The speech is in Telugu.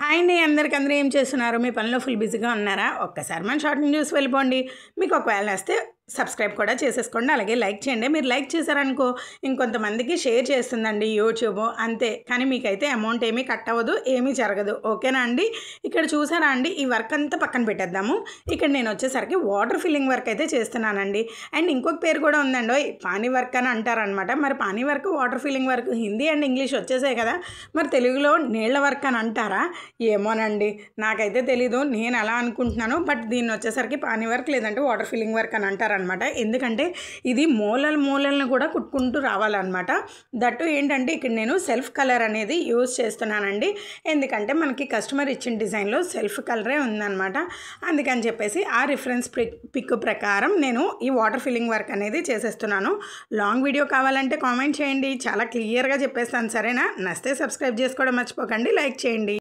హాయ్ అండి, అందరికీ ఏం చేస్తున్నారు? మీ పనిలో ఫుల్ బిజీగా ఉన్నారా? ఒక్కసారి మన షార్ట్ న్యూస్ వెళ్ళిపోండి. మీకు ఒకవేళ నచ్చితే సబ్స్క్రైబ్ కూడా చేసేసుకోండి. అలాగే లైక్ చేయండి. మీరు లైక్ చేశారనుకో ఇంకొంతమందికి షేర్ చేస్తుందండి యూట్యూబ్, అంతే. కానీ మీకైతే అమౌంట్ ఏమీ కట్ అవ్వదు, ఏమీ జరగదు. ఓకేనా అండి? ఇక్కడ చూసారా అండి, ఈ వర్క్ అంతా పక్కన పెట్టేద్దాము. ఇక్కడ నేను వచ్చేసరికి వాటర్ ఫిల్లింగ్ వర్క్ అయితే చేస్తున్నానండి. అండ్ ఇంకొక పేరు కూడా ఉందండి, పానీ వర్క్ అని అంటారనమాట. మరి pani work, water filling work Hindi and English వచ్చేసాయి కదా, మరి తెలుగులో నీళ్ళ వర్క్ అని అంటారా? ఏమోనండి, నాకైతే తెలీదు. నేను అలా అనుకుంటున్నాను. బట్ దీన్ని వచ్చేసరికి పానీ వర్క్ లేదంటే వాటర్ ఫిల్లింగ్ వర్క్ అని అంటారు అనమాట. ఎందుకంటే ఇది మూలలను కూడా కుట్టుకుంటూ రావాలన్నమాట. దట్టు ఏంటంటే ఇక్కడ నేను సెల్ఫ్ కలర్ అనేది యూజ్ చేస్తున్నానండి. ఎందుకంటే మనకి కస్టమర్ ఇచ్చిన డిజైన్లో సెల్ఫ్ కలరే ఉందన్నమాట. అందుకని చెప్పేసి ఆ రిఫరెన్స్ పిక్ ప్రకారం నేను ఈ వాటర్ ఫిల్లింగ్ వర్క్ అనేది చేసేస్తున్నాను. లాంగ్ వీడియో కావాలంటే కామెంట్ చేయండి, చాలా క్లియర్గా చెప్పేస్తాను. సరేనా? నచ్చితే సబ్స్క్రైబ్ చేసుకోవడం మర్చిపోకండి, లైక్ చేయండి.